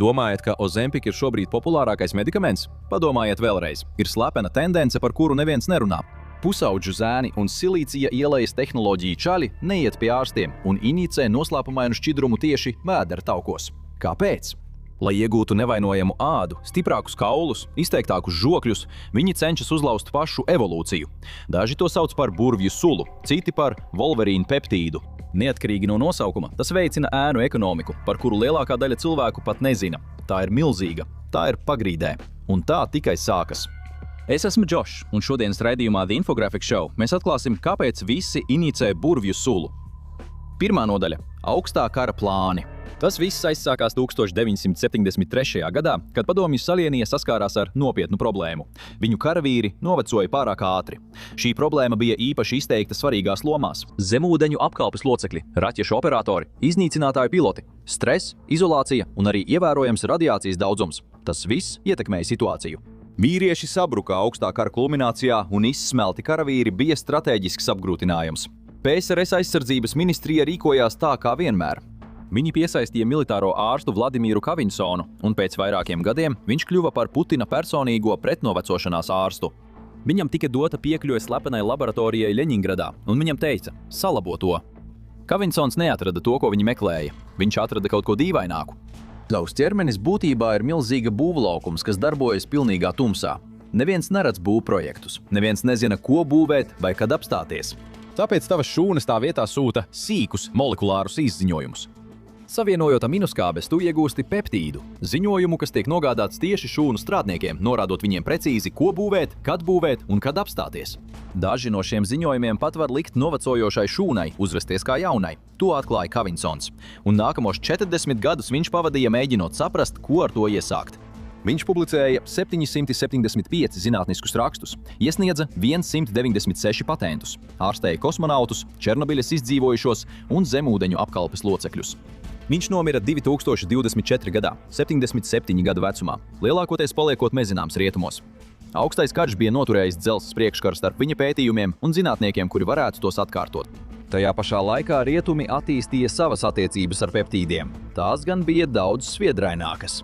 Domājat, ka Ozempic ir šobrīd populārākais medikaments? Padomājiet vēlreiz. Ir slepena tendence, par kuru neviens nerunā. Pusaudžu zēni un silīcija ielejas tehnoloģiju čaļi neiet pie ārstiem un inicē noslēpumainu šķidrumu tieši vēdera taukos. Kāpēc? Lai iegūtu nevainojamu ādu, stiprākus kaulus, izteiktākus žokļus, viņi cenšas uzlauzt pašu evolūciju. Daži to sauc par burvju sulu, citi par Wolverine peptīdu. Neatkarīgi no nosaukuma, tas veicina ēnu ekonomiku, par kuru lielākā daļa cilvēku pat nezina. Tā ir milzīga, tā ir pagrīdē, un tā tikai sākas. Es esmu Džošs, un šodienas raidījumā The Infographic Show mēs atklāsim, kāpēc visi inicē burvju sulu. Pirmā nodaļa – augstā kara plāni. Tas viss aizsākās 1973. gadā, kad Padomju Savienība saskārās ar nopietnu problēmu. Viņu karavīri novecoja pārāk ātri. Šī problēma bija īpaši izteikta svarīgās lomās. Zemūdeņu apkalpes locekļi, raķešu operatori, iznīcinātāju piloti, stress, izolācija un arī ievērojams radiācijas daudzums. Tas viss ietekmēja situāciju. Vīrieši sabruka augstā kara kulminācijā un izsmelti karavīri bija stratēģisks apgrūtinājums. PSRS aizsardzības ministrija rīkojās tā kā vienmēr. Viņi piesaistīja militāro ārstu Vladimīru Kavinsonu, un pēc vairākiem gadiem viņš kļuva par Putina personīgo pretnovecošanās ārstu. Viņam tika dota piekļuve slepenai laboratorijai Ļeņingradā, un viņam teica – salabo to. Kavinsons neatrada to, ko viņi meklēja. Viņš atrada kaut ko dīvaināku. Tavs ķermenis būtībā ir milzīga būvlaukums, kas darbojas pilnīgā tumsā. Neviens neredz būvprojektus, neviens nezina, ko būvēt vai kad apstāties. Tāpēc tavas šūnas tā vietā sūta sīkus molekulārus izziņojumus. Savienojot aminoskābes, tu iegūsti peptīdu, ziņojumu, kas tiek nogādāts tieši šūnu strādniekiem, norādot viņiem precīzi, ko būvēt un kad apstāties. Daži no šiem ziņojumiem pat var likt novecojošai šūnai uzvesties kā jaunai. To atklāja Kavinsons. Un nākamos 40 gadus viņš pavadīja mēģinot saprast, ko ar to iesākt. Viņš publicēja 775 zinātniskus rakstus, iesniedza 196 patentus, ārstēja kosmonautus, Černobiļas izdzīvojušos un zemūdeņu apkalpes locekļus. Viņš nomira 2024. gadā, 77 gadu vecumā, lielākoties paliekot nezināms rietumos. Augstais karš bija noturējis dzelzs priekškaru starp viņa pētījumiem un zinātniekiem, kuri varētu tos atkārtot. Tajā pašā laikā rietumi attīstīja savas attiecības ar peptīdiem. Tās gan bija daudz sviedrainākas.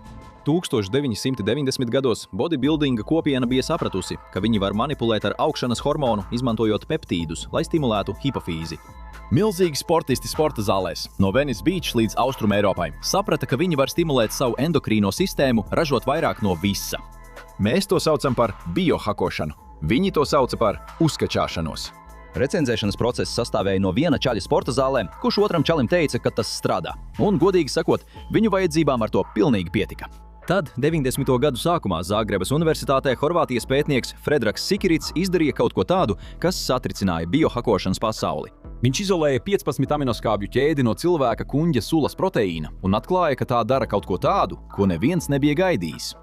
1990. gados bodybuildinga kopiena bija sapratusi, ka viņi var manipulēt ar augšanas hormonu, izmantojot peptīdus, lai stimulētu hipofīzi. Milzīgi sportisti sporta zālēs, no Venice Beach līdz Austrum Eiropai, saprata, ka viņi var stimulēt savu endokrīno sistēmu, ražot vairāk no visa. Mēs to saucam par biohakošanu. Viņi to sauca par uzkačāšanos. Recenzēšanas process sastāvēja no viena čaļa sporta zālē, kurš otram čalim teica, ka tas strādā. Un, godīgi sakot, viņu vajadzībām ar to pilnīgi pietika. Tad 90. gadu sākumā Zagrebas universitātē Horvātijas pētnieks Fredraks Sikirits izdarīja kaut ko tādu, kas satricināja biohakošanas pasauli. Viņš izolēja 15 aminoskābju ķēdi no cilvēka kuņģa sulas proteīna un atklāja, ka tā dara kaut ko tādu, ko neviens nebija gaidījis.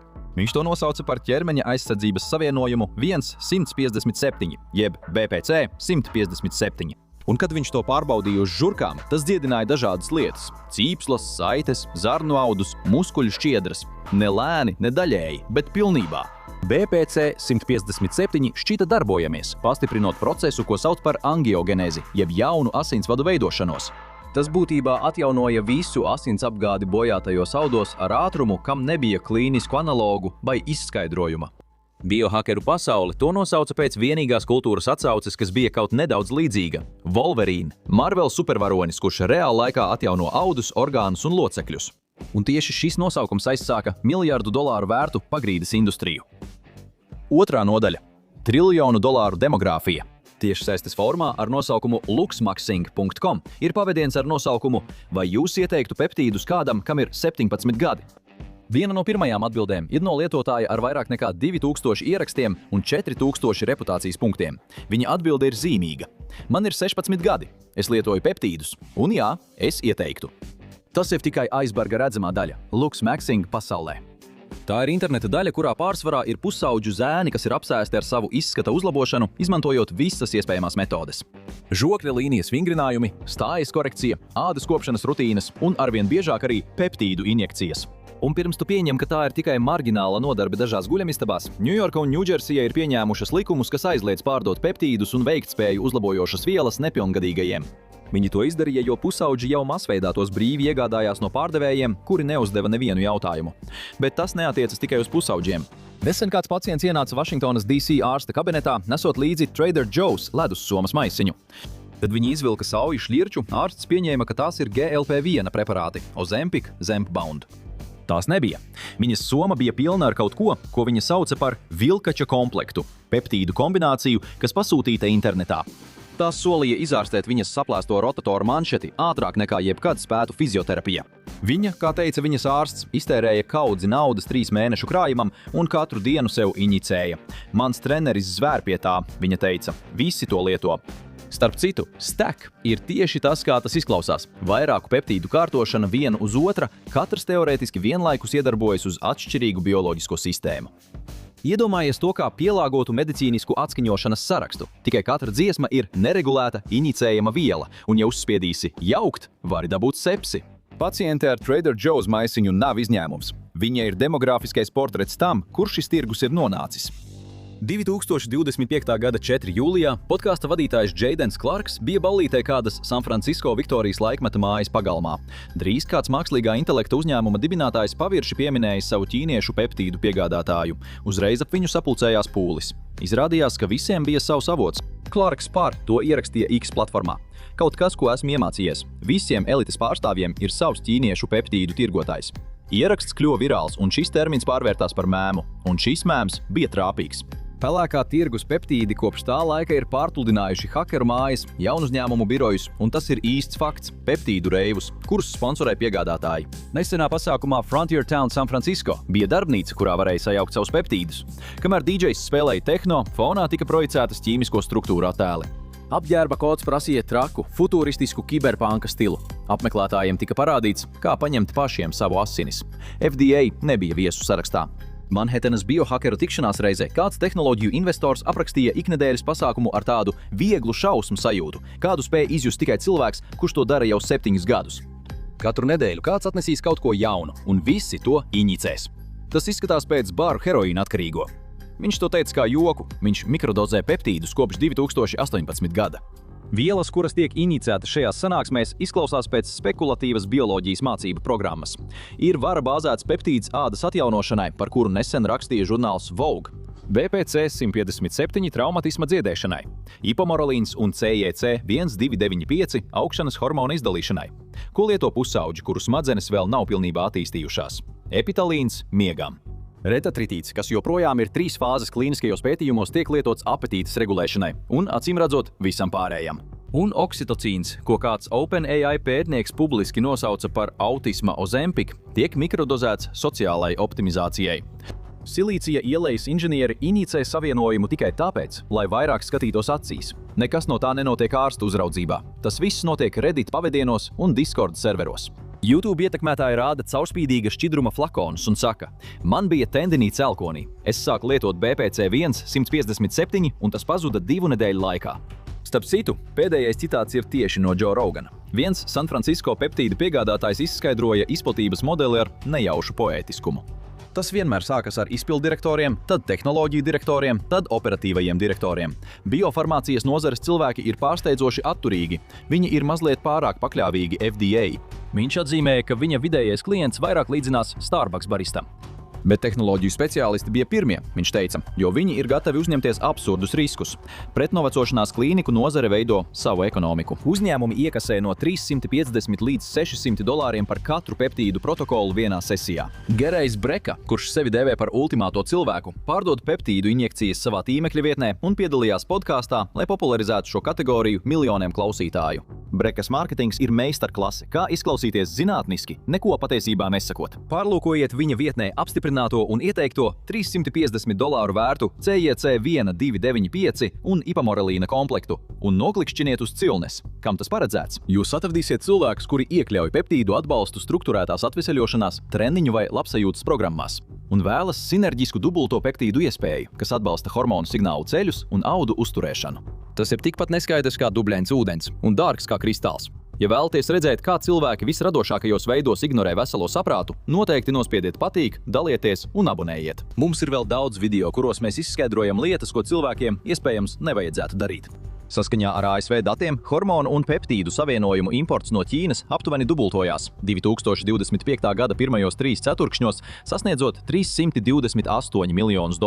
Viņš to nosauca par ķermeņa aizsardzības savienojumu 157, jeb BPC 157. Un, kad viņš to pārbaudīja uz žurkām, tas dziedināja dažādas lietas – cīpslas, saites, zarnu audus, muskuļu šķiedras. Ne lēni, ne daļēji, bet pilnībā. BPC 157 šķita darbojamies, pastiprinot procesu, ko sauc par angiogenēzi, jeb jaunu asinsvadu veidošanos. Tas būtībā atjaunoja visu asinsapgādi bojātajos audos ar ātrumu, kam nebija klīnisku analogu vai izskaidrojuma. Biohakeru pasauli to nosauca pēc vienīgās kultūras atsauces, kas bija kaut nedaudz līdzīga – Wolverine, Marvel supervaronis, kurš reāla laikā atjauno audus, orgānus un locekļus. Un tieši šis nosaukums aizsāka $1 miljardu vērtu pagrīdes industriju. Otrā nodaļa – $1 triljonu demogrāfija. Tiešsaistes formā ar nosaukumu luxmaxing.com ir pavadiens ar nosaukumu Vai jūs ieteiktu peptīdus kādam, kam ir 17 gadi? Viena no pirmajām atbildēm ir no lietotāja ar vairāk nekā 2000 ierakstiem un 4000 reputācijas punktiem. Viņa atbilde ir zīmīga. Man ir 16 gadi, es lietoju peptīdus, un jā, es ieteiktu. Tas ir tikai aizberga redzamā daļa – luxmaxing pasaulē. Tā ir interneta daļa, kurā pārsvarā ir pusaudžu zēni, kas ir apsēsti ar savu izskata uzlabošanu, izmantojot visas iespējamās metodes. Žokļa līnijas vingrinājumi, stājas korekcija, ādas kopšanas rutīnas un arvien biežāk arī peptīdu injekcijas. Un pirms tu pieņem, ka tā ir tikai marģināla nodarbe dažās guļamistabās, Ņujorka un Ņūdžersija ir pieņēmušas likumus, kas aizliedz pārdot peptīdus un veiktspēju uzlabojošas vielas nepilngadīgajiem. Viņi to izdarīja, jo pusauģi jau masveidā tos brīvi iegādājās no pārdevējiem, kuri neuzdeva nevienu jautājumu. Bet tas neatiecas tikai uz pusauģiem. Nesen kāds pacients ienāca Vašingtonas DC ārsta kabinetā, nesot līdzi Trader Joe's ledussomas maisiņu. Kad viņi izvilka sauju šļirču, ārsts pieņēma, ka tās ir GLP-1 preparāti – Ozempic, Zempbound. Tās nebija. Viņas soma bija pilna ar kaut ko, ko viņa sauca par vilkača komplektu – peptīdu kombināciju, kas pasūtīta internetā. Tās solīja izārstēt viņas saplēsto rotatoru manšeti ātrāk nekā jebkad spētu fizioterapija. Viņa, kā teica viņas ārsts, iztērēja kaudzi naudas 3 mēnešu krājumam un katru dienu sev iņicēja. Mans treneris zvēr pie tā, viņa teica, visi to lieto. Starp citu, stack ir tieši tas, kā tas izklausās. Vairāku peptīdu kārtošana viena uz otra, katrs teorētiski vienlaikus iedarbojas uz atšķirīgu bioloģisko sistēmu. Iedomājies to kā pielāgotu medicīnisku atskaņošanas sarakstu. Tikai katra dziesma ir neregulēta, iņicējama viela, un ja uzspiedīsi jaukt, vari dabūt sepsi. Paciente ar Trader Joe's maisiņu nav izņēmums. Viņa ir demogrāfiskais portrets tam, kur šis tirgus ir nonācis. 2025. gada 4. jūlijā podkāsta vadītājs Jaydens Clarks bija ballītē kādas San Francisco Viktorijas laikmeta mājas pagalmā. Drīz kāds mākslīgā intelekta uzņēmuma dibinātājs pavirši pieminēja savu ķīniešu peptīdu piegādātāju. Uzreiz ap viņu sapulcējās pūlis. Izrādījās, ka visiem bija savs avots. Clarks par to ierakstīja X platformā. Kaut kas, ko esmu iemācījies. Visiem elites pārstāvjiem ir savs ķīniešu peptīdu tirgotājs. Ieraksts kļuva virāls, un šis termins pārvērtās par mēmu. Un šis mēms bija trāpīgs. Pelēkā tirgus peptīdi kopš tā laika ir pārpludinājuši hakeru mājas, jaunuzņēmumu birojus, un tas ir īsts fakts – peptīdu reivus, kurus sponsorē piegādātāji. Nesenā pasākumā Frontier Town San Francisco bija darbnīca, kurā varēja sajaukt savus peptīdus. Kamēr DJs spēlēja tehno, fonā tika projicētas ķīmisko struktūru attēli. Apģērba kods prasīja traku, futuristisku kiberpanka stilu. Apmeklētājiem tika parādīts, kā paņemt pašiem savu asinis. FDA nebija viesu sarakstā. Manhetenas biohakeru tikšanās reizē kāds tehnoloģiju investors aprakstīja iknedēļas pasākumu ar tādu vieglu šausmu sajūtu, kādu spēja izjust tikai cilvēks, kurš to dara jau 7 gadus. Katru nedēļu kāds atnesīs kaut ko jaunu, un visi to iņicēs. Tas izskatās pēc baru heroīna atkarīgo. Viņš to teica kā joku, viņš mikrodozē peptīdus kopš 2018. gada. Vielas, kuras tiek inicētas šajās sanāksmēs, izklausās pēc spekulatīvas bioloģijas mācību programmas. Ir vara bāzēts peptīds ādas atjaunošanai, par kuru nesen rakstīja žurnāls Vogue. BPC 157 traumatisma dziedēšanai, ipamorolīns un CJC 1295 augšanas hormona izdalīšanai. Ko lieto pusauģi, kuru smadzenes vēl nav pilnībā attīstījušās? Epitalīns miegam. Retatritīts, kas joprojām ir 3 fāzes klīniskajos pētījumos, tiek lietots apetītes regulēšanai un, acīmredzot, visam pārējam. Un oksitocīns, ko kāds OpenAI pētnieks publiski nosauca par autisma Ozempic, tiek mikrodozēts sociālai optimizācijai. Silīcija ielejas inženieri inicē savienojumu tikai tāpēc, lai vairāk skatītos acīs. Nekas no tā nenotiek ārsta uzraudzībā. Tas viss notiek Reddit pavedienos un Discord serveros. YouTube ietekmētāji rāda caurspīdīga šķidruma flakonus un saka, man bija tendinī celkonī. Es sāku lietot BPC 157 un tas pazuda 2 nedēļu laikā. Starp citu, pēdējais citāts ir tieši no Joe Rogana. Viens San Francisco peptīdu piegādātājs izskaidroja izplatības modeli ar nejaušu poētiskumu. Tas vienmēr sākas ar izpilddirektoriem, tad tehnoloģiju direktoriem, tad operatīvajiem direktoriem. Biofarmācijas nozares cilvēki ir pārsteidzoši atturīgi. Viņi ir mazliet pārāk pakļāvīgi FDA. Viņš atzīmēja, ka viņa vidējais klients vairāk līdzinās Starbucks baristam. Bet tehnoloģiju speciālisti bija pirmie, viņš teica, jo viņi ir gatavi uzņemties absurdus riskus. Pretnovecošanās klīniku nozare veido savu ekonomiku. Uzņēmumi iekasē no $350 līdz $600 par katru peptīdu protokolu vienā sesijā. Gerejs Breka, kurš sevi dēvē par ultimāto cilvēku, pārdod peptīdu injekcijas savā tīmekļa vietnē un piedalījās podkāstā, lai popularizētu šo kategoriju miljoniem klausītāju. Brekas mārketings ir meistarklase, kā izklausīties zinātniski, neko patiesībā nesakot. Pārlūkojiet viņa vietnē apstiprināto un ieteikto $350 vērtu CJC 1295 un ipamorelīna komplektu un noklikšķiniet uz cilnes. Kam tas paredzēts? Jūs atradīsiet cilvēkus, kuri iekļauj peptīdu atbalstu strukturētās atveseļošanās, treniņu vai labsajūtas programmās un vēlas sinerģisku dubulto peptīdu iespēju, kas atbalsta hormonu signālu ceļus un audu uzturēšanu. Tas ir tikpat neskaidrs kā dubļains ūdens un dārgs kā kristāls. Ja vēlaties redzēt, kā cilvēki visradošākajos veidos ignorē veselo saprātu, noteikti nospiediet patīk, dalieties un abonējiet. Mums ir vēl daudz video, kuros mēs izskaidrojam lietas, ko cilvēkiem iespējams nevajadzētu darīt. Saskaņā ar ASV datiem hormonu un peptīdu savienojumu imports no Ķīnas aptuveni dubultojās 2025. gada pirmajos 3 ceturkšņos, sasniedzot $328 miljonus.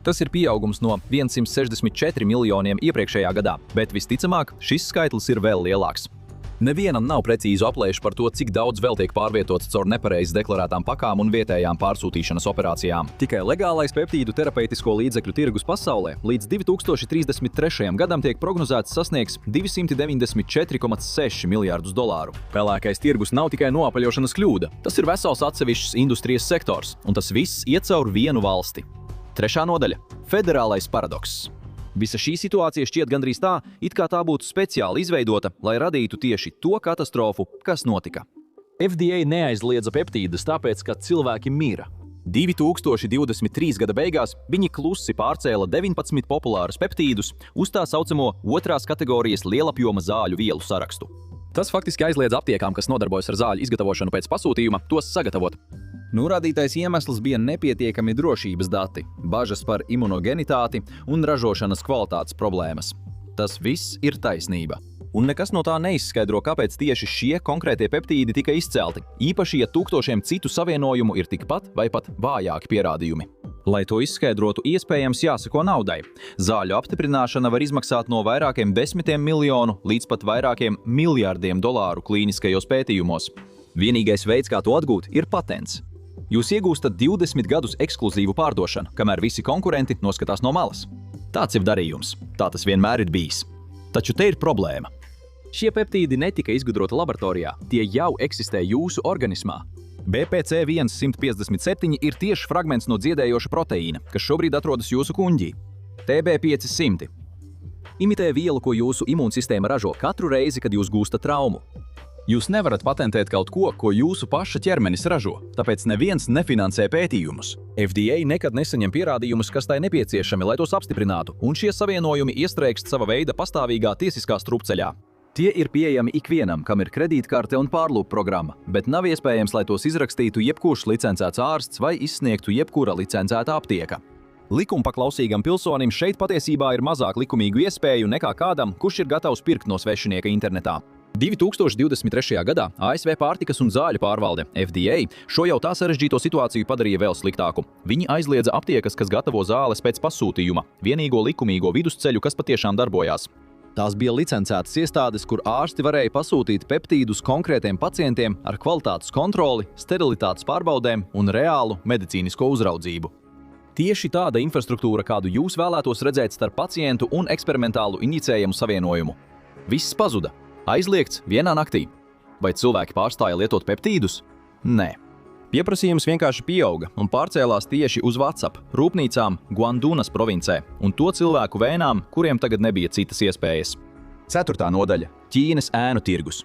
Tas ir pieaugums no 164 miljoniem iepriekšējā gadā, bet visticamāk, šis skaitlis ir vēl lielāks. Nevienam nav precīzu aplēšu par to, cik daudz vēl tiek pārvietots caur nepareizi deklarētām pakām un vietējām pārsūtīšanas operācijām. Tikai legālais peptīdu terapeitisko līdzekļu tirgus pasaulē līdz 2033. gadam tiek prognozēts sasniegs $294,6 miljardus. Pelēkais tirgus nav tikai noapaļošanas kļūda, tas ir vesels atsevišķs industrijas sektors, un tas viss iet caur vienu valsti. 3. nodaļa – federālais paradokss. Visa šī situācija šķiet gandrīz tā, it kā tā būtu speciāli izveidota, lai radītu tieši to katastrofu, kas notika. FDA neaizliedza peptīdas tāpēc, ka cilvēki mira. 2023. gada beigās viņi klusi pārcēla 19 populārus peptīdus uz tā saucamo 2. kategorijas lielapjoma zāļu vielu sarakstu. Tas faktiski aizliedz aptiekām, kas nodarbojas ar zāļu izgatavošanu pēc pasūtījuma, tos sagatavot. Norādītais iemesls bija nepietiekami drošības dati, bažas par imunogenitāti un ražošanas kvalitātes problēmas. Tas viss ir taisnība. Un nekas no tā neizskaidro, kāpēc tieši šie konkrētie peptīdi tika izcelti, īpaši, ja tūkstošiem citu savienojumu ir tikpat vai pat vājāki pierādījumi. Lai to izskaidrotu, iespējams jāsako naudai. Zāļu apstiprināšana var izmaksāt no vairākiem desmitiem miljonu līdz pat vairākiem miljardiem dolāru klīniskajos pētījumos. Vienīgais veids, kā to atgūt, ir patents. Jūs iegūstat 20 gadus ekskluzīvu pārdošanu, kamēr visi konkurenti noskatās no malas. Tāds ir darījums. Tā tas vienmēr ir bijis. Taču te ir problēma. Šie peptīdi netika izgudroti laboratorijā, tie jau eksistē jūsu organismā. BPC-157 ir tieši fragments no dziedējoša proteīna, kas šobrīd atrodas jūsu kuņģī. TB500 imitē vielu, ko jūsu imūnsistēma ražo katru reizi, kad jūs gūstat traumu. Jūs nevarat patentēt kaut ko, ko jūsu paša ķermenis ražo, tāpēc neviens nefinansē pētījumus. FDA nekad nesaņem pierādījumus, kas tai nepieciešami, lai tos apstiprinātu, un šie savienojumi iestrēgst sava veida pastāvīgā tiesiskā strupceļā. Tie ir pieejami ikvienam, kam ir kredītkarte un pārlūk programma, bet nav iespējams, lai tos izrakstītu jebkurš licencēts ārsts vai izsniegtu jebkura licencēta aptieka. Likumpaklausīgam pilsonim šeit patiesībā ir mazāk likumīgu iespēju nekā kādam, kurš ir gatavs pirkt no svešinieka internetā. 2023. gadā ASV pārtikas un zāļu pārvalde FDA šo jau tā sarežģīto situāciju padarīja vēl sliktāku. Viņi aizliedza aptiekas, kas gatavo zāles pēc pasūtījuma, vienīgo likumīgo vidusceļu, kas patiešām darbojās. Tās bija licencētas iestādes, kur ārsti varēja pasūtīt peptīdus konkrētiem pacientiem ar kvalitātes kontroli, sterilitātes pārbaudēm un reālu medicīnisko uzraudzību. Tieši tāda infrastruktūra, kādu jūs vēlētos redzēt starp pacientu un eksperimentālu injicējumu savienojumu. Viss pazuda. Aizliegts vienā naktī. Vai cilvēki pārstāja lietot peptīdus? Nē. Pieprasījums vienkārši pieauga un pārcēlās tieši uz WhatsApp, rūpnīcām Guandunas provincē un to cilvēku vēnām, kuriem tagad nebija citas iespējas. 4. nodaļa – Ķīnas ēnu tirgus.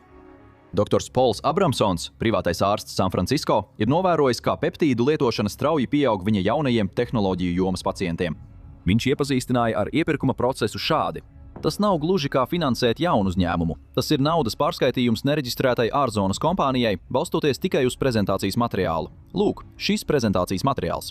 Doktors Pols Abramsons, privātais ārsts San Francisco, ir novērojis, kā peptīdu lietošana strauji pieaug viņa jaunajiem tehnoloģiju jomas pacientiem. Viņš iepazīstināja ar iepirkuma procesu šādi. Tas nav gluži kā finansēt jaunu uzņēmumu. Tas ir naudas pārskaitījums nereģistrētai ārzonas kompānijai, balstoties tikai uz prezentācijas materiālu. Lūk, šis prezentācijas materiāls.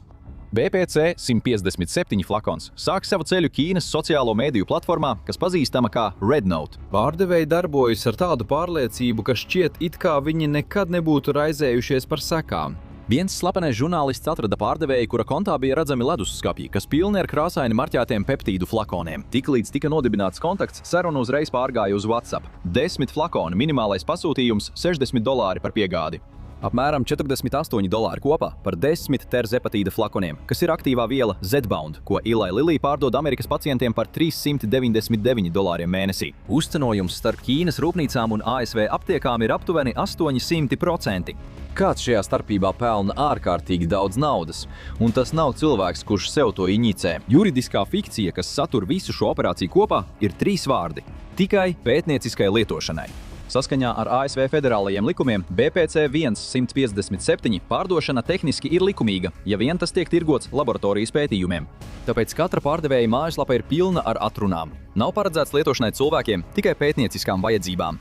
BPC-157 flakons sāk savu ceļu Ķīnas sociālo mēdīju platformā, kas pazīstama kā Rednote. Pārdevēji darbojas ar tādu pārliecību, ka šķiet it kā viņi nekad nebūtu raizējušies par sekām. Viens slapenais žurnālists atrada pārdevēju, kura kontā bija redzami ledusskapji, kas pilni ar krāsaini marķētiem peptīdu flakoniem. Tiklīdz tika nodibināts kontakts, saruna uzreiz pārgāja uz WhatsApp. 10 flakoni, minimālais pasūtījums $60 par piegādi. Apmēram $48 kopā par 10 terzepatīda flakoniem, kas ir aktīvā viela Zbound, ko Eli Lilly pārdod Amerikas pacientiem par $399 mēnesī. Uzcenojums starp Ķīnas rūpnīcām un ASV aptiekām ir aptuveni 800%. Kāds šajā starpībā pelna ārkārtīgi daudz naudas, un tas nav cilvēks, kurš sev to injicē. Juridiskā fikcija, kas satur visu šo operāciju kopā, ir 3 vārdi – tikai pētnieciskai lietošanai. Saskaņā ar ASV federālajiem likumiem BPC-157 pārdošana tehniski ir likumīga, ja vien tas tiek tirgots laboratorijas pētījumiem. Tāpēc katra pārdevēja mājaslapa ir pilna ar atrunām. Nav paredzēts lietošanai cilvēkiem, tikai pētnieciskām vajadzībām.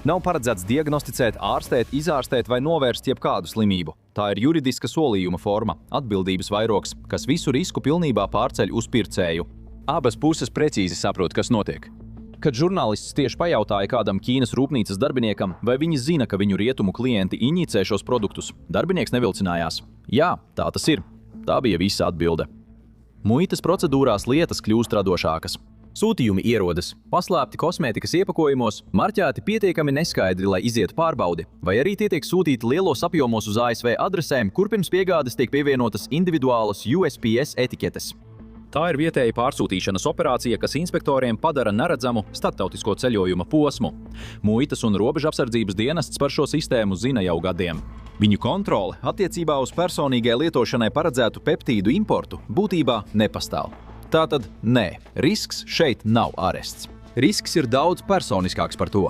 Nav paredzēts diagnosticēt, ārstēt, izārstēt vai novērst jebkādu slimību. Tā ir juridiska solījuma forma, atbildības vairogs, kas visu risku pilnībā pārceļ uz pircēju. Abas puses precīzi saprot, kas notiek. Kad žurnālists tieši pajautāja kādam Ķīnas rūpnīcas darbiniekam, vai viņi zina, ka viņu rietumu klienti injicē šos produktus, darbinieks nevilcinājās. Jā, tā tas ir. Tā bija visa atbilde. Muitas procedūrās lietas kļūst radošākas. Sūtījumi ierodas paslēpti kosmētikas iepakojumos, marķēti pietiekami neskaidri, lai izietu pārbaudi, vai arī tie tiek sūtīti lielos apjomos uz ASV adresēm, kur pirms piegādes tiek pievienotas individuālas USPS etiķetes. Tā ir vietēja pārsūtīšanas operācija, kas inspektoriem padara neredzamu starptautisko ceļojuma posmu. Muitas un robežapsardzības dienests par šo sistēmu zina jau gadiem. Viņu kontrole attiecībā uz personīgai lietošanai paredzētu peptīdu importu būtībā nepastāv. Tātad nē, risks šeit nav arests. Risks ir daudz personiskāks par to.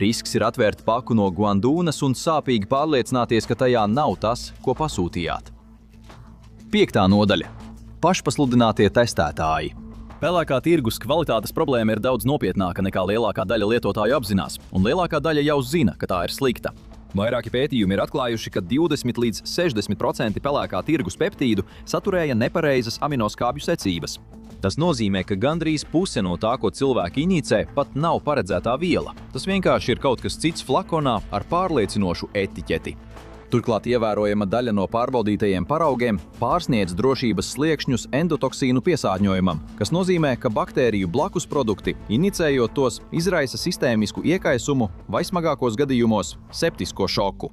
Risks ir atvērt paku no Guandūnas un sāpīgi pārliecināties, ka tajā nav tas, ko pasūtījāt. 5. nodaļa. Pašpasludinātie testētāji. Pelēkā tirgus kvalitātes problēma ir daudz nopietnāka nekā lielākā daļa lietotāju apzinās, un lielākā daļa jau zina, ka tā ir slikta. Vairāki pētījumi ir atklājuši, ka 20 līdz 60% pelēkā tirgus peptīdu saturēja nepareizas aminoskābju secības. Tas nozīmē, ka gandrīz puse no tā, ko cilvēki injicē, pat nav paredzētā viela. Tas vienkārši ir kaut kas cits flakonā ar pārliecinošu etiķeti. Turklāt ievērojama daļa no pārbaudītajiem paraugiem pārsniedz drošības sliekšņus endotoksīnu piesārņojumam, kas nozīmē, ka baktēriju blakus produkti, inicējot tos, izraisa sistēmisku iekaisumu vai smagākos gadījumos septisko šoku.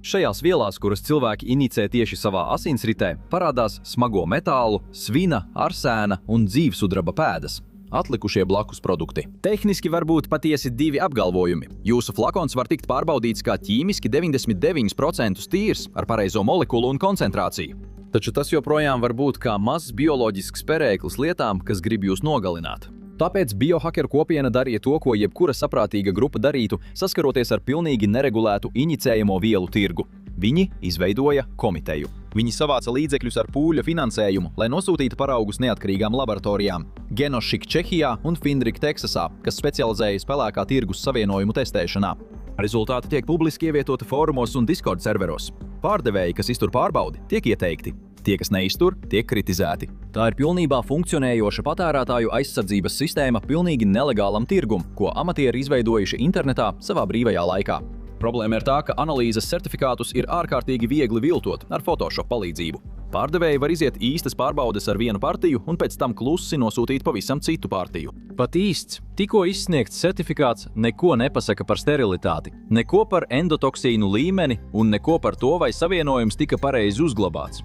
Šajās vielās, kuras cilvēki inicē tieši savā asinsritē, parādās smago metālu, svina, arsēna un dzīvsudraba pēdas. Atlikušie blakus produkti. Tehniski var būt patiesi 2 apgalvojumi. Jūsu flakons var tikt pārbaudīts kā ķīmiski 99% tīrs ar pareizo molekulu un koncentrāciju. Taču tas joprojām var būt kā mazs bioloģisks perēklis lietām, kas grib jūs nogalināt. Tāpēc biohakeru kopiena darīja to, ko jebkura saprātīga grupa darītu, saskaroties ar pilnīgi neregulētu inicējamo vielu tirgu. Viņi izveidoja komiteju. Viņi savāca līdzekļus ar pūļa finansējumu, lai nosūtītu paraugus neatkarīgām laboratorijām – Genoshik Čehijā un Findrik Teksasā, kas specializējas pelēkā tirgus savienojumu testēšanā. Rezultāti tiek publiski ievietoti fórumos un Discord serveros. Pārdevēji, kas iztur pārbaudi, tiek ieteikti. Tie, kas neiztur, tiek kritizēti. Tā ir pilnībā funkcionējoša patērētāju aizsardzības sistēma pilnīgi nelegālam tirgum, ko amatieri izveidojuši internetā savā brīvajā laikā. Problēma ir tā, ka analīzes certifikātus ir ārkārtīgi viegli viltot ar Photoshop palīdzību. Pārdevēji var iziet īstas pārbaudes ar vienu partiju un pēc tam klusi nosūtīt pavisam citu partiju. Pat īsts, tikko izsniegts certifikāts neko nepasaka par sterilitāti, neko par endotoksīnu līmeni un neko par to, vai savienojums tika pareizi uzglabāts.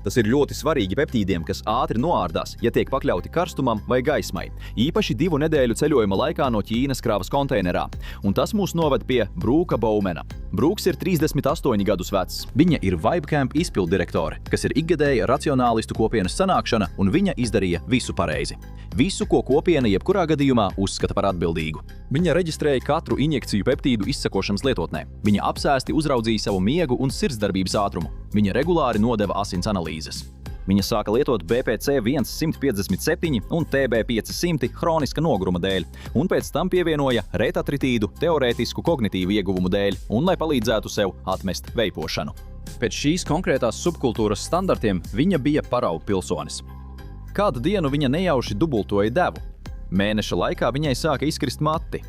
Tas ir ļoti svarīgi peptīdiem, kas ātri noārdās, ja tiek pakļauti karstumam vai gaismai, īpaši 2 nedēļu ceļojuma laikā no Ķīnas kravas konteinerā. Un tas mūs noved pie Brūka Baumena. Brūks ir 38 gadus vecs. Viņa ir Vibecamp izpilddirektore, kas ir ikgadēja racionālistu kopienas sanākšana, un viņa izdarīja visu pareizi. Visu, ko kopiena jebkurā gadījumā uzskata par atbildīgu. Viņa reģistrēja katru injekciju peptīdu izsekošanas lietotnē. Viņa apsēsti uzraudzīja savu miegu un sirdsdarbības ātrumu. Viņa regulāri nodeva asins analīzes. Viņa sāka lietot BPC 157 un TB 500 hroniska noguruma dēļ, un pēc tam pievienoja retatritīdu teorētisku kognitīvu ieguvumu dēļ un lai palīdzētu sev atmest veipošanu. Pēc šīs konkrētās subkultūras standartiem viņa bija paraugu pilsonis. Kādu dienu viņa nejauši dubultoja devu. Mēneša laikā viņai sāka izkrist mati.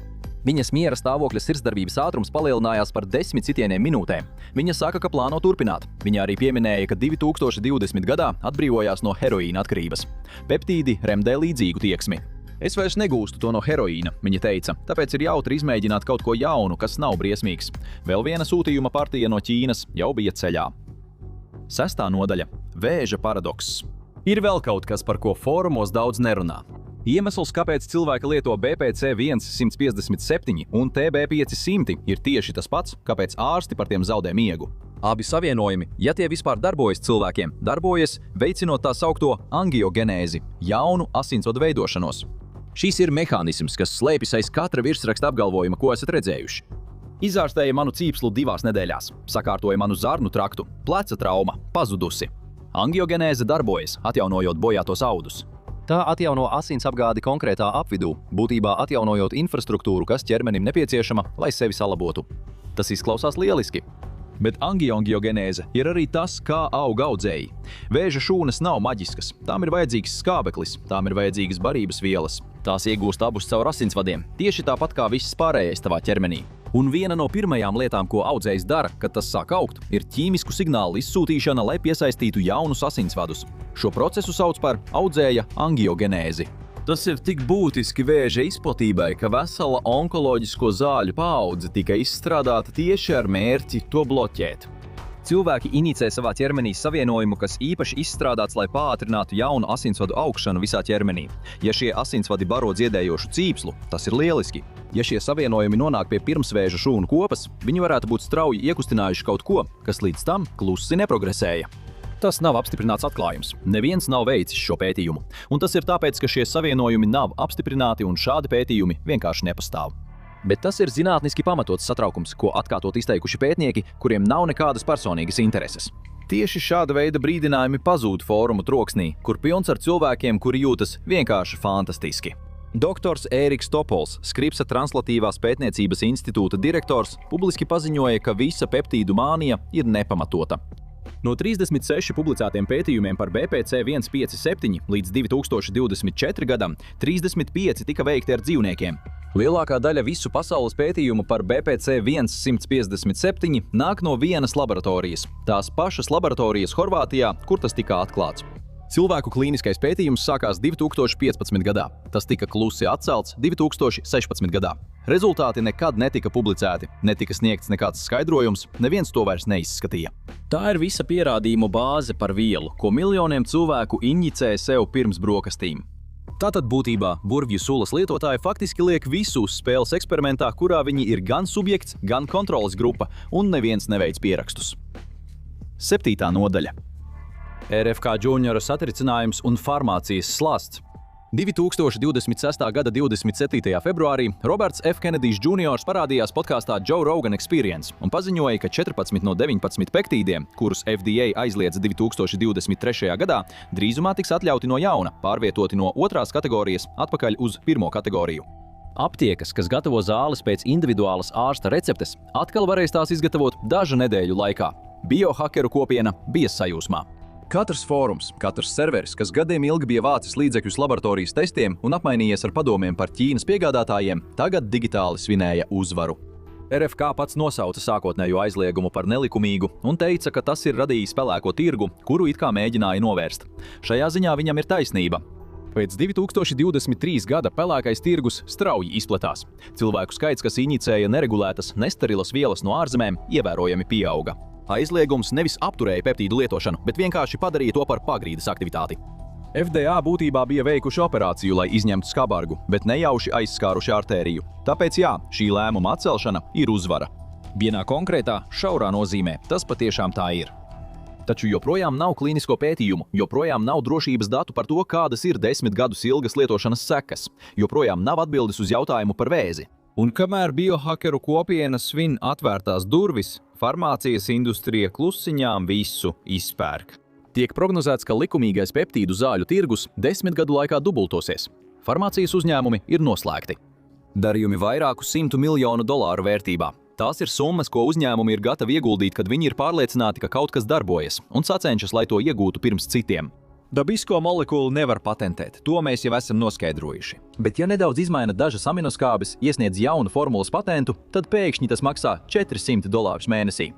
Viņas miera stāvokļa sirdsdarbības ātrums palielinājās par 10 sitieniem minūtēm. Viņa saka, ka plāno turpināt. Viņa arī pieminēja, ka 2020. gadā atbrīvojās no heroīna atkarības. Peptīdi remdē līdzīgu tieksmi. Es vairs negūstu to no heroīna, viņa teica, tāpēc ir jautri izmēģināt kaut ko jaunu, kas nav briesmīgs. Vēl viena sūtījuma partija no Ķīnas jau bija ceļā. 6. nodaļa – vēža paradokss. Ir vēl kaut kas, par ko fórumos daudz nerunā. Iemesls, kāpēc cilvēki lieto BPC 157 un TB 500, ir tieši tas pats, kāpēc ārsti par tiem zaudē miegu. Abi savienojumi, ja tie vispār darbojas cilvēkiem, darbojas veicinot tā saukto angiogenēzi, jaunu asinsvadu veidošanos. Šis ir mehānisms, kas slēpjas aiz katra virsraksta apgalvojuma, ko esat redzējuši. Izārstēja manu cīpslu 2 nedēļās, sakārtoja manu zarnu traktu, pleca trauma, pazudusi. Angiogenēze darbojas, atjaunojot bojātos audus. Tā atjauno asins apgādi konkrētā apvidū, būtībā atjaunojot infrastruktūru, kas ķermenim nepieciešama, lai sevi salabotu. Tas izklausās lieliski. Bet angiogenēze ir arī tas, kā aug audzēji. Vēža šūnas nav maģiskas, tām ir vajadzīgs skābeklis, tām ir vajadzīgas barības vielas. Tās iegūst abus caur asinsvadiem, tieši tāpat kā viss pārējais tavā ķermenī. Un viena no pirmajām lietām, ko audzējs dara, kad tas sāk augt, ir ķīmisku signālu izsūtīšana, lai piesaistītu jaunus asinsvadus. Šo procesu sauc par audzēja angiogenēzi. Tas ir tik būtiski vēža izplatībai, ka vesela onkoloģisko zāļu paudze tika izstrādāta tieši ar mērķi to bloķēt. Cilvēki inicē savā ķermenī savienojumu, kas īpaši izstrādāts, lai pātrinātu jaunu asinsvadu augšanu visā ķermenī. Ja šie asinsvadi baro dziedējošu cīpslu, tas ir lieliski. Ja šie savienojumi nonāk pie pirmsvēža šūnu kopas, viņi varētu būt strauji iekustinājuši kaut ko, kas līdz tam klusi neprogresēja. Tas nav apstiprināts atklājums. Neviens nav veicis šo pētījumu. Un tas ir tāpēc, ka šie savienojumi nav apstiprināti un šādi pētījumi vienkārši nepastāv. Bet tas ir zinātniski pamatots satraukums, ko atkārtot izteikuši pētnieki, kuriem nav nekādas personīgas intereses. Tieši šāda veida brīdinājumi pazūd fórumu troksnī, kur pilns ar cilvēkiem, kuri jūtas vienkārši fantastiski. Doktors Ēriks Topols, Skripsa Translatīvās pētniecības institūta direktors, publiski paziņoja, ka visa peptīdu mānija ir nepamatota. No 36 publicētiem pētījumiem par BPC 157 līdz 2024 gadam 35 tika veikti ar dzīvniekiem. Lielākā daļa visu pasaules pētījumu par BPC 157 nāk no vienas laboratorijas, tās pašas laboratorijas Horvātijā, kur tas tika atklāts. Cilvēku klīniskais pētījums sākās 2015. gadā. Tas tika klusi atcelts 2016. gadā. Rezultāti nekad netika publicēti, netika sniegts nekāds skaidrojums, neviens to vairs neizskatīja. Tā ir visa pierādījumu bāze par vielu, ko miljoniem cilvēku injicē sev pirms brokastīm. Tātad būtībā burvju sulas lietotāji faktiski liek visu uz spēles eksperimentā, kurā viņi ir gan subjekts, gan kontroles grupa, un neviens neveic pierakstus. 7. nodaļa. RFK Juniora satricinājums un farmācijas slāsts. 2026. gada 27. februārī Roberts F. Kennedijs Jr. parādījās podkāstā Joe Rogan Experience un paziņoja, ka 14 no 19 peptīdiem, kurus FDA aizliedza 2023. gadā, drīzumā tiks atļauti no jauna, pārvietoti no 2. kategorijas atpakaļ uz 1. kategoriju. Aptiekas, kas gatavo zāles pēc individuālas ārsta receptes, atkal varēs tās izgatavot dažu nedēļu laikā. Biohakeru kopiena bija sajūsmā. Katrs fórums, katrs serveris, kas gadiem ilgi bija vācis līdzekļus laboratorijas testiem un apmainījies ar padomiem par Ķīnas piegādātājiem, tagad digitāli svinēja uzvaru. RFK pats nosauca sākotnējo aizliegumu par nelikumīgu un teica, ka tas ir radījis pelēko tirgu, kuru it kā mēģināja novērst. Šajā ziņā viņam ir taisnība. Pēc 2023. gada pelēkais tirgus strauji izplatās. Cilvēku skaits, kas inicēja neregulētas, nestarilas vielas no ārzemēm, ievērojami pieauga. Aizliegums nevis apturēja peptīdu lietošanu, bet vienkārši padarīja to par pagrīdes aktivitāti. FDA būtībā bija veikuši operāciju, lai izņemtu skabargu, bet nejauši aizskāruši artēriju. Tāpēc jā, šī lēmuma atcelšana ir uzvara. Vienā konkrētā, šaurā nozīmē tas patiešām tā ir. Taču joprojām nav klīnisko pētījumu, joprojām nav drošības datu par to, kādas ir 10 gadus ilgas lietošanas sekas, joprojām nav atbildes uz jautājumu par vēzi. Un kamēr biohakeru kopiena svin atvērtās durvis, farmācijas industrija klusiņām visu izpērk. Tiek prognozēts, ka likumīgais peptīdu zāļu tirgus 10 gadu laikā dubultosies. Farmācijas uzņēmumi ir noslēgti. Darījumi vairāku $100 miljonu vērtībā. Tās ir summas, ko uzņēmumi ir gatavi ieguldīt, kad viņi ir pārliecināti, ka kaut kas darbojas, un sacenšas, lai to iegūtu pirms citiem. Dabisko molekulu nevar patentēt, to mēs jau esam noskaidrojuši. Bet ja nedaudz izmaina dažas aminoskābes, iesniedz jaunu formulas patentu, tad pēkšņi tas maksā $400 mēnesī.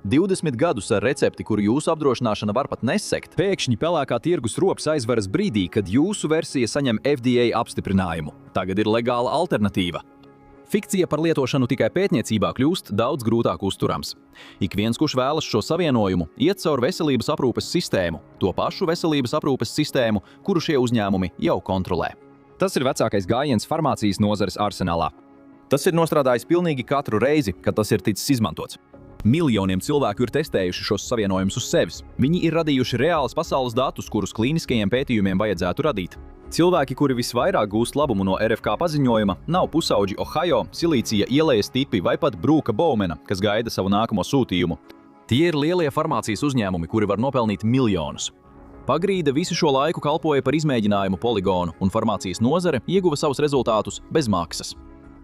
20 gadus ar recepti, kuru jūsu apdrošināšana var pat nesekt, pēkšņi pelēkā tirgus rops aizveras brīdī, kad jūsu versija saņem FDA apstiprinājumu. Tagad ir legāla alternatīva. Fikcija par lietošanu tikai pētniecībā kļūst daudz grūtāk uzturams. Ik viens, kurš vēlas šo savienojumu, iet caur veselības aprūpes sistēmu, to pašu veselības aprūpes sistēmu, kuru šie uzņēmumi jau kontrolē. Tas ir vecākais gājiens farmācijas nozares arsenālā. Tas ir nostrādājis pilnīgi katru reizi, kad tas ir ticis izmantots. Miljoniem cilvēku ir testējuši šos savienojumus uz sevis. Viņi ir radījuši reālas pasaules datus, kurus klīniskajiem pētījumiem vajadzētu radīt. Cilvēki, kuri visvairāk gūst labumu no RFK paziņojuma, nav pusauģi Ohio, Silīcija ielejas tipi vai pat Brūka Baumena, kas gaida savu nākamo sūtījumu. Tie ir lielie farmācijas uzņēmumi, kuri var nopelnīt miljonus. Pagrīde visu šo laiku kalpoja par izmēģinājumu poligonu, un farmācijas nozare ieguva savus rezultātus bez maksas.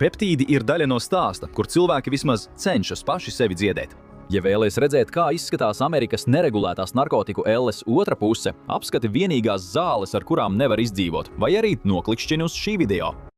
Peptīdi ir daļa no stāsta, kur cilvēki vismaz cenšas paši sevi dziedēt. Ja vēlies redzēt, kā izskatās Amerikas neregulētās narkotiku elles otra puse, apskati vienīgās zāles, ar kurām nevar izdzīvot, vai arī noklikšķini uz šī video.